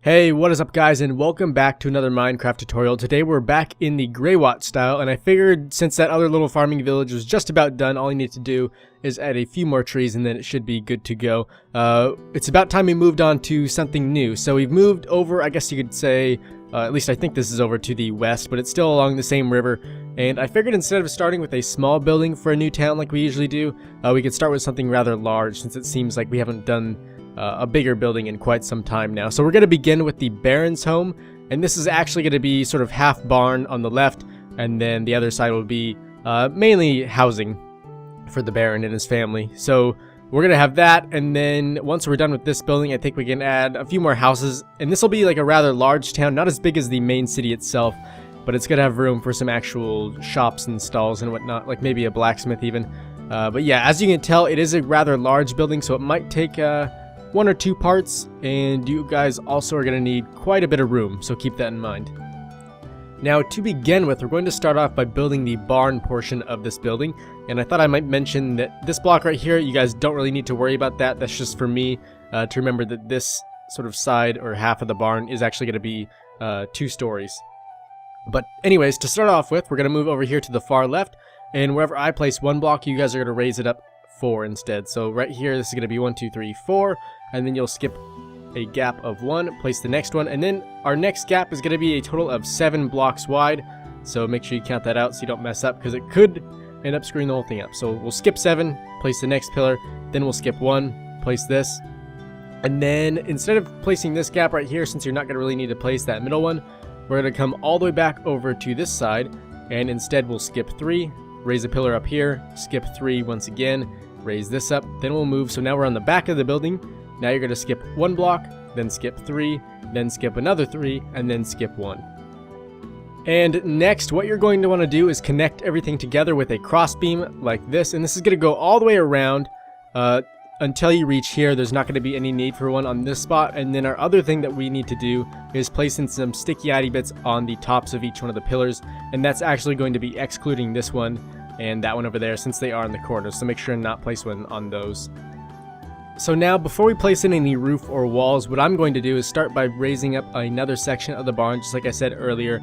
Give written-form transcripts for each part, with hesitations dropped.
Hey, what is up guys, and welcome back to another Minecraft tutorial. Today we're back in the Graywatch style, and I figured since that other little farming village was just about done, all you need to do is add a few more trees and then it should be good to go. It's about time we moved on to something new. So we've moved over, I guess you could say, at least I think this is over to the west, but it's still along the same river. And I figured instead of starting with a small building for a new town like we usually do, we could start with something rather large, since it seems like we haven't done a bigger building in quite some time now. So we're going to begin with the Baron's home, and this is actually going to be sort of half barn on the left, and then the other side will be mainly housing for the Baron and his family. So we're going to have that, and then once we're done with this building, I think we can add a few more houses, and this will be like a rather large town, not as big as the main city itself, but it's going to have room for some actual shops and stalls and whatnot, like maybe a blacksmith even. But yeah, as you can tell, it is a rather large building, so it might take one or two parts, and you guys also are going to need quite a bit of room, so keep that in mind. Now, to begin with, we're going to start off by building the barn portion of this building, and I thought I might mention that this block right here, you guys don't really need to worry about that. That's just for me to remember that this sort of side or half of the barn is actually going to be 2 stories. But anyways, to start off with, we're going to move over here to the far left, and wherever I place one block, you guys are going to raise it up 4 instead. So right here, this is going to be 1, 2, 3, 4, and then you'll skip a gap of 1, place the next one, and then our next gap is going to be a total of 7 blocks wide. So make sure you count that out so you don't mess up, because it could end up screwing the whole thing up. So we'll skip 7, place the next pillar, then we'll skip 1, place this, and then instead of placing this gap right here, since you're not going to really need to place that middle one, we're going to come all the way back over to this side, and instead we'll skip 3, raise a pillar up here, skip 3 once again, raise this up, then we'll move. So now we're on the back of the building. Now you're going to skip 1 block, then skip 3, then skip another 3, and then skip 1. And next, what you're going to want to do is connect everything together with a crossbeam like this, and this is going to go all the way around until you reach here. There's not going to be any need for one on this spot. And then our other thing that we need to do is place in some sticky addy bits on the tops of each one of the pillars, and that's actually going to be excluding this one and that one over there, since they are in the corners, so make sure and not place one on those. So now, before we place in any roof or walls, what I'm going to do is start by raising up another section of the barn. Just like I said earlier,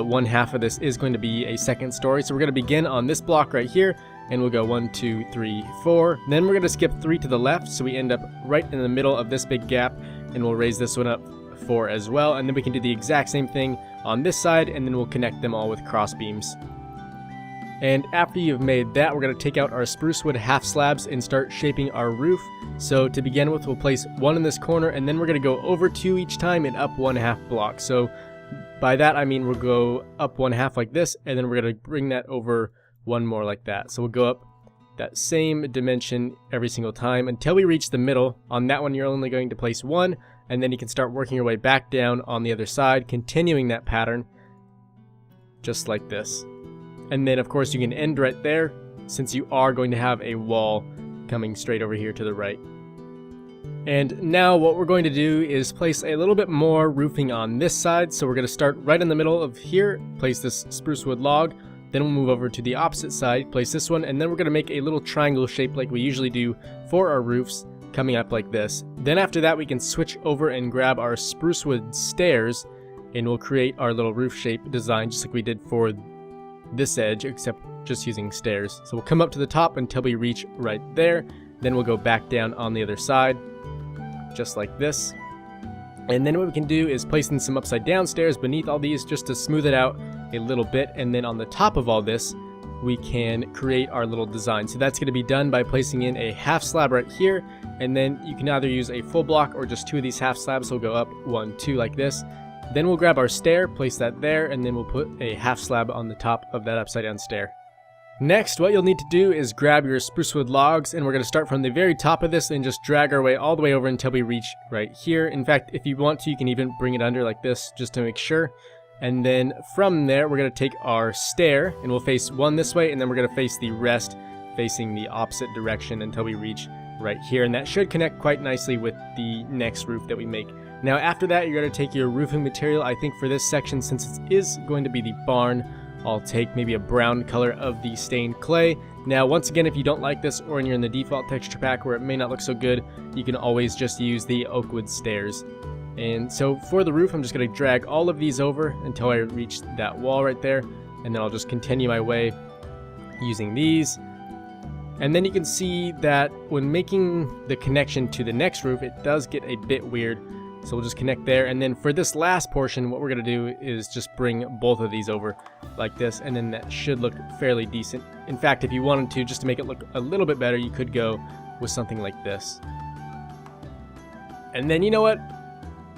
one half of this is going to be a second story. So we're going to begin on this block right here, and we'll go 1, 2, 3, 4. Then we're going to skip 3 to the left, so we end up right in the middle of this big gap, and we'll raise this one up 4 as well. And then we can do the exact same thing on this side, and then we'll connect them all with cross beams. And after you've made that, we're going to take out our spruce wood half slabs and start shaping our roof. So to begin with, we'll place 1 in this corner, and then we're going to go over 2 each time and up 1/2 block. So by that I mean we'll go up 1/2 like this, and then we're going to bring that over 1 more like that. So we'll go up that same dimension every single time until we reach the middle. On that one, you're only going to place 1, and then you can start working your way back down on the other side, continuing that pattern just like this. And then of course you can end right there, since you are going to have a wall coming straight over here to the right. And now what we're going to do is place a little bit more roofing on this side. So we're going to start right in the middle of here, place this spruce wood log, then we'll move over to the opposite side, place this one, and then we're going to make a little triangle shape like we usually do for our roofs, coming up like this. Then after that we can switch over and grab our spruce wood stairs, and we'll create our little roof shape design just like we did for this edge, except just using stairs. So we'll come up to the top until we reach right there, then we'll go back down on the other side just like this. And then what we can do is place in some upside down stairs beneath all these just to smooth it out a little bit, and then on the top of all this we can create our little design. So that's going to be done by placing in a half slab right here, and then you can either use a full block or just 2 of these half slabs. So we'll go up 1, 2 like this. Then we'll grab our stair, place that there, and then we'll put a half slab on the top of that upside down stair. Next, what you'll need to do is grab your spruce wood logs, and we're going to start from the very top of this and just drag our way all the way over until we reach right here. In fact, if you want to, you can even bring it under like this just to make sure. And then from there, we're going to take our stair, and we'll face 1 this way, and then we're going to face the rest facing the opposite direction until we reach right here. And that should connect quite nicely with the next roof that we make. Now after that, you're going to take your roofing material. I think for this section, since it is going to be the barn, I'll take maybe a brown color of the stained clay. Now once again, if you don't like this, or you're in the default texture pack where it may not look so good, you can always just use the oak wood stairs. And so for the roof, I'm just going to drag all of these over until I reach that wall right there, and then I'll just continue my way using these. And then you can see that when making the connection to the next roof, it does get a bit weird. So we'll just connect there, and then for this last portion, what we're going to do is just bring both of these over like this, and then that should look fairly decent. In fact, if you wanted to, just to make it look a little bit better, you could go with something like this. And then, you know what?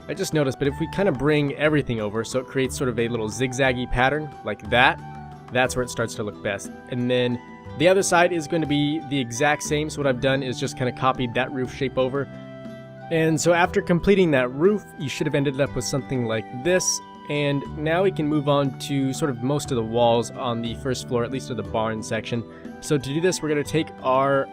I just noticed, but if we kind of bring everything over so it creates sort of a little zigzaggy pattern like that, that's where it starts to look best. And then the other side is going to be the exact same. So what I've done is just kind of copied that roof shape over. And so after completing that roof, you should have ended up with something like this. And now we can move on to sort of most of the walls on the first floor, at least of the barn section. So to do this, we're going to take our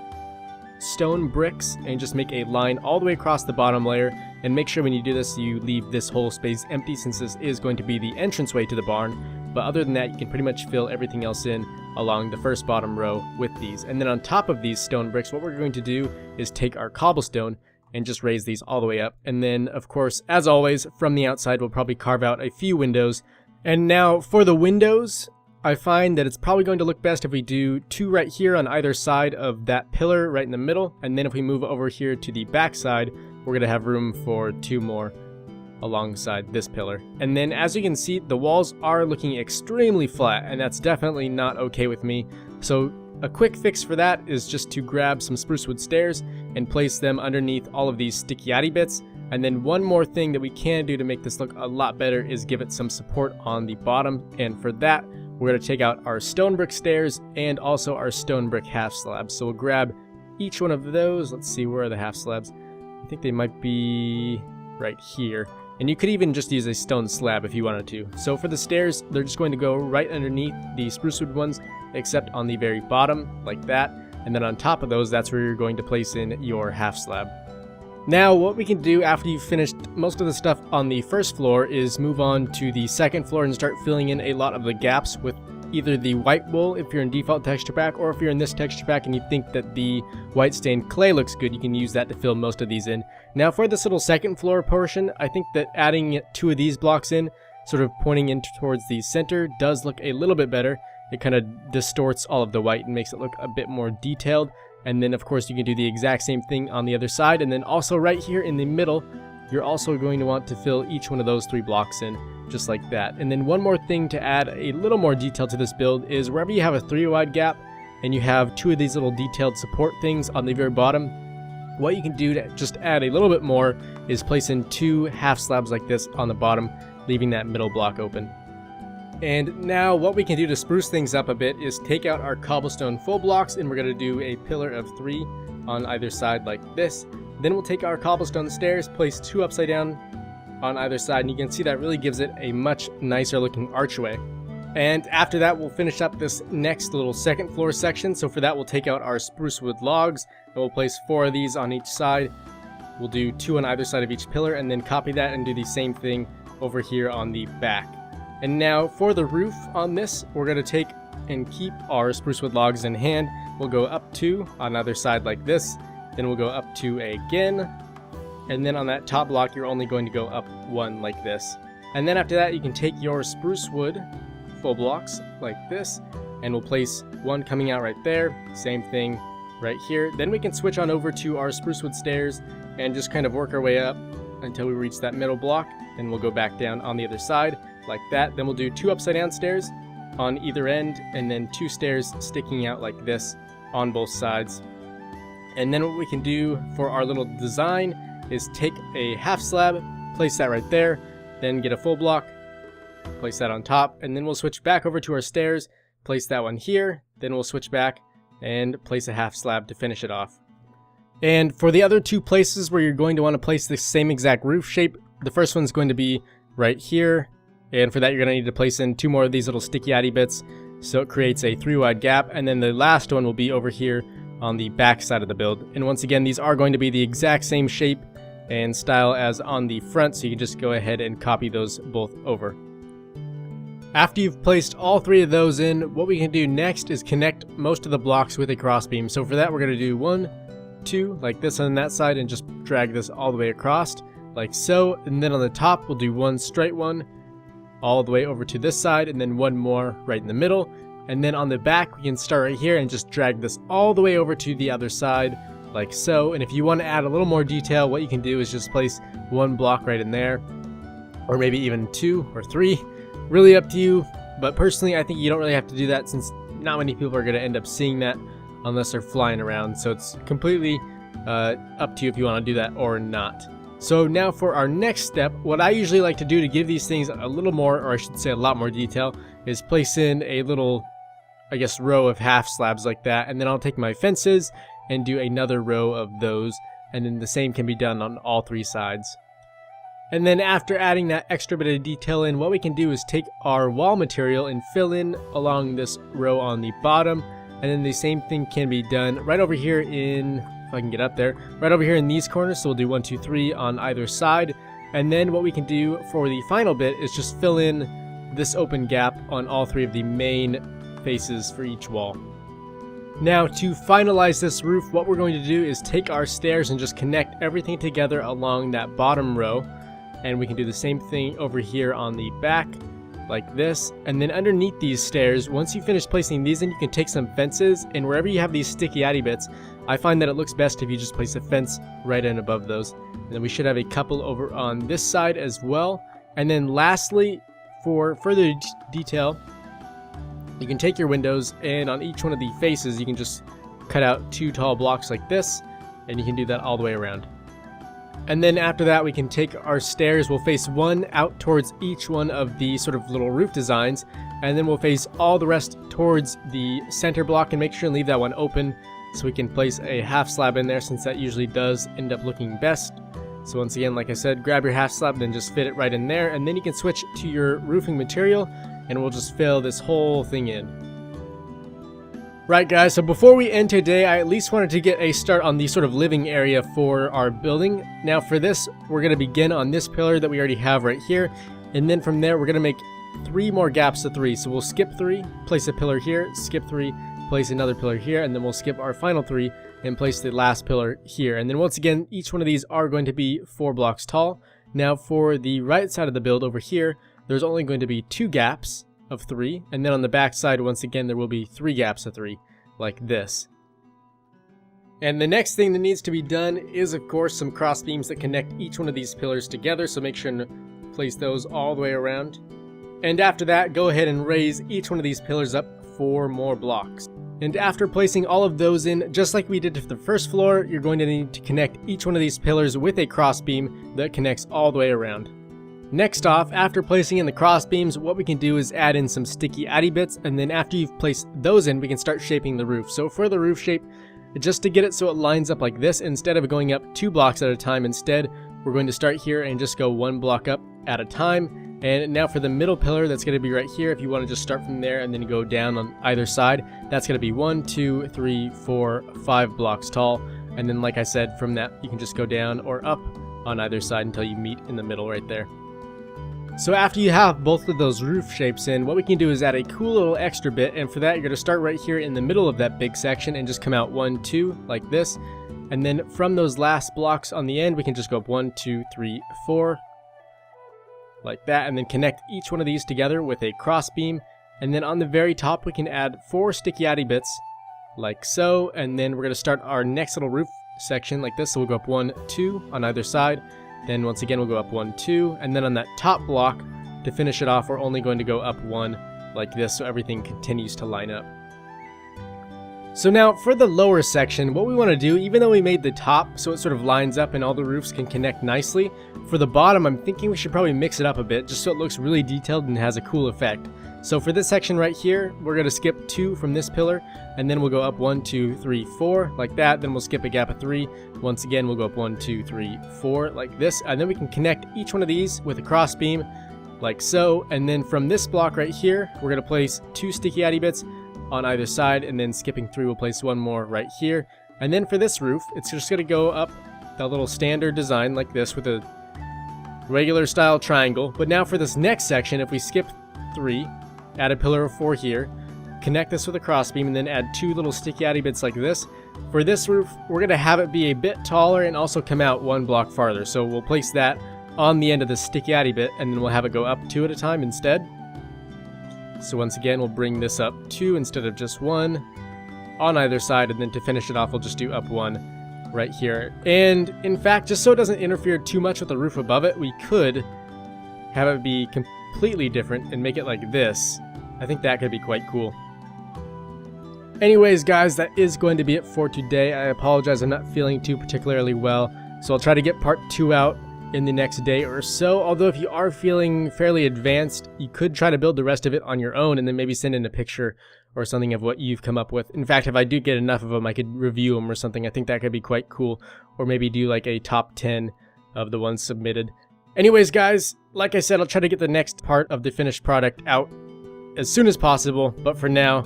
stone bricks and just make a line all the way across the bottom layer, and make sure when you do this you leave this whole space empty, since this is going to be the entranceway to the barn. But other than that, you can pretty much fill everything else in along the first bottom row with these. And then on top of these stone bricks, what we're going to do is take our cobblestone and just raise these all the way up. And then of course, as always, from the outside we'll probably carve out a few windows. And now for the windows, I find that it's probably going to look best if we do 2 right here on either side of that pillar right in the middle, and then if we move over here to the back side, we're going to have room for 2 more alongside this pillar. And then as you can see, the walls are looking extremely flat, and that's definitely not okay with me. So a quick fix for that is just to grab some spruce wood stairs and place them underneath all of these sticky-yaddy bits. And then one more thing that we can do to make this look a lot better is give it some support on the bottom, and for that we're going to take out our stone brick stairs and also our stone brick half slabs. So we'll grab each one of those. Let's see, where are the half slabs? I think they might be right here. And you could even just use a stone slab if you wanted to. So for the stairs, they're just going to go right underneath the spruce wood ones, except on the very bottom, like that. And then on top of those, that's where you're going to place in your half slab. Now, what we can do after you've finished most of the stuff on the first floor is move on to the second floor and start filling in a lot of the gaps with either the white wool if you're in default texture pack, or if you're in this texture pack and you think that the white stained clay looks good, you can use that to fill most of these in. Now for this little second floor portion, I think that adding 2 of these blocks in, sort of pointing in towards the center, does look a little bit better. It kind of distorts all of the white and makes it look a bit more detailed. And then of course you can do the exact same thing on the other side, and then also right here in the middle, you're also going to want to fill each one of those 3 blocks in, just like that. And then one more thing to add a little more detail to this build is wherever you have a 3-wide gap and you have 2 of these little detailed support things on the very bottom, what you can do to just add a little bit more is place in 2 half slabs like this on the bottom, leaving that middle block open. And now what we can do to spruce things up a bit is take out our cobblestone full blocks, and we're going to do a pillar of 3 on either side like this. Then we'll take our cobblestone stairs, place 2 upside down on either side, and you can see that really gives it a much nicer looking archway. And after that, we'll finish up this next little second floor section. So for that, we'll take out our spruce wood logs, and we'll place 4 of these on each side. We'll do 2 on either side of each pillar, and then copy that and do the same thing over here on the back. And now for the roof on this, we're going to take and keep our spruce wood logs in hand. We'll go up 2 on either side like this, then we'll go up 2 again, and then on that top block you're only going to go up 1 like this. And then after that, you can take your spruce wood full blocks like this, and we'll place 1 coming out right there, same thing right here. Then we can switch on over to our spruce wood stairs and just kind of work our way up until we reach that middle block, and we'll go back down on the other side like that. Then we'll do 2 upside down stairs on either end, and then 2 stairs sticking out like this on both sides. And then what we can do for our little design is take a half slab, place that right there, then get a full block, place that on top, and then we'll switch back over to our stairs, place that one here, then we'll switch back and place a half slab to finish it off. And for the other 2 places where you're going to want to place the same exact roof shape, the first one's going to be right here. And for that, you're going to need to place in 2 more of these little sticky-yaddy bits, so it creates a 3-wide gap. And then the last one will be over here on the back side of the build. And once again, these are going to be the exact same shape and style as on the front, so you can just go ahead and copy those both over. After you've placed all 3 of those in, what we can do next is connect most of the blocks with a crossbeam. So for that, we're going to do 1, 2, like this on that side, and just drag this all the way across. like so. And then on the top, we'll do one straight one all the way over to this side, and then one more right in the middle. And then on the back, we can start right here and just drag this all the way over to the other side, like so. And if you want to add a little more detail, what you can do is just place one block right in there, or maybe even 2 or 3, really up to you. But personally, I think you don't really have to do that, since not many people are going to end up seeing that unless they're flying around. So it's completely up to you if you want to do that or not. So now for our next step, what I usually like to do to give these things a little more, or I should say a lot more detail, is place in a little, I guess, row of half slabs like that. And then I'll take my fences and do another row of those. And then the same can be done on all 3 sides. And then after adding that extra bit of detail in, what we can do is take our wall material and fill in along this row on the bottom. And then the same thing can be done right over here in, if I can get up there, right over here in these corners. So we'll do 1, 2, 3 on either side. And then what we can do for the final bit is just fill in this open gap on all 3 of the main faces for each wall. Now to finalize this roof, what we're going to do is take our stairs and just connect everything together along that bottom row. And we can do the same thing over here on the back, like this. And then underneath these stairs, once you finish placing these in, you can take some fences, and wherever you have these sticky addy bits, I find that it looks best if you just place a fence right in above those. And then we should have a couple over on this side as well. And then lastly, for further detail, you can take your windows, and on each one of the faces you can just cut out 2 tall blocks like this, and you can do that all the way around. And then after that, we can take our stairs, we'll face one out towards each one of the sort of little roof designs, and then we'll face all the rest towards the center block, and make sure and leave that one open so we can place a half slab in there, since that usually does end up looking best. So once again, like I said, grab your half slab, then just fit it right in there, and then you can switch to your roofing material, and we'll just fill this whole thing in. Right guys, so before we end today, I at least wanted to get a start on the sort of living area for our building. Now for this, we're going to begin on this pillar that we already have right here, and then from there we're going to make 3 more gaps of 3. So we'll skip 3, place a pillar here, skip 3, place another pillar here, and then we'll skip our final 3 and place the last pillar here. And then once again, each one of these are going to be 4 blocks tall. Now for the right side of the build over here, there's only going to be 2 gaps of 3, and then on the back side, once again, there will be 3 gaps of 3, like this. And the next thing that needs to be done is, of course, some cross beams that connect each one of these pillars together, so make sure and place those all the way around. And after that, go ahead and raise each one of these pillars up 4 more blocks. And after placing all of those in, just like we did for the first floor, you're going to need to connect each one of these pillars with a cross beam that connects all the way around. Next off, after placing in the cross beams, what we can do is add in some sticky addy bits, and then after you've placed those in, we can start shaping the roof. So for the roof shape, just to get it so it lines up like this, instead of going up 2 blocks at a time, instead we're going to start here and just go 1 block up at a time. And now for the middle pillar, that's going to be right here. If you want to just start from there and then go down on either side, that's going to be 1, 2, 3, 4, 5 blocks tall. And then like I said, from that you can just go down or up on either side until you meet in the middle right there. So after you have both of those roof shapes in, what we can do is add a cool little extra bit, and for that you're going to start right here in the middle of that big section and just come out 1, 2 like this. And then from those last blocks on the end, we can just go up 1, 2, 3, 4 like that, and then connect each one of these together with a cross beam. And then on the very top we can add 4 sticky addy bits like so, and then we're going to start our next little roof section like this. So we'll go up 1, 2 on either side. Then once again we'll go up 1, 2, and then on that top block to finish it off, we're only going to go up 1 like this, so everything continues to line up. So now for the lower section, what we want to do, even though we made the top so it sort of lines up and all the roofs can connect nicely, for the bottom I'm thinking we should probably mix it up a bit just so it looks really detailed and has a cool effect. So for this section right here, we're going to skip 2 from this pillar, and then we'll go up 1, 2, 3, 4 like that. Then we'll skip a gap of 3. Once again, we'll go up 1, 2, 3, 4 like this, and then we can connect each one of these with a cross beam like so. And then from this block right here, we're going to place 2 sticky addy bits on either side, and then skipping 3, we'll place 1 more right here. And then for this roof, it's just going to go up the little standard design like this with a regular style triangle. But now for this next section, if we skip 3, add a pillar of 4 here, connect this with a cross beam, and then add 2 little sticky addy bits like this, For this roof, we're going to have it be a bit taller and also come out 1 block farther. So we'll place that on the end of the sticky-outy bit, and then we'll have it go up 2 at a time instead. So once again, we'll bring this up 2 instead of just 1 on either side, and then to finish it off, we'll just do up 1 right here. And in fact, just so it doesn't interfere too much with the roof above it, we could have it be completely different and make it like this. I think that could be quite cool. Anyways, guys, that is going to be it for today. I apologize, I'm not feeling too particularly well, so I'll try to get part 2 out in the next day or so. Although if you are feeling fairly advanced, you could try to build the rest of it on your own and then maybe send in a picture or something of what you've come up with. In fact, if I do get enough of them, I could review them or something. I think that could be quite cool. Or maybe do like a top 10 of the ones submitted. Anyways, guys, like I said, I'll try to get the next part of the finished product out as soon as possible. But for now,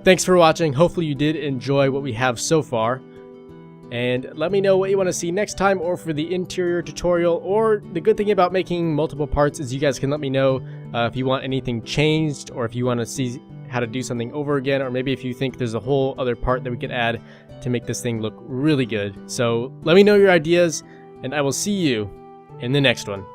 thanks for watching. Hopefully you did enjoy what we have so far. And let me know what you want to see next time, or for the interior tutorial. Or the good thing about making multiple parts is you guys can let me know if you want anything changed, or if you want to see how to do something over again, or maybe if you think there's a whole other part that we could add to make this thing look really good. So let me know your ideas, and I will see you in the next one.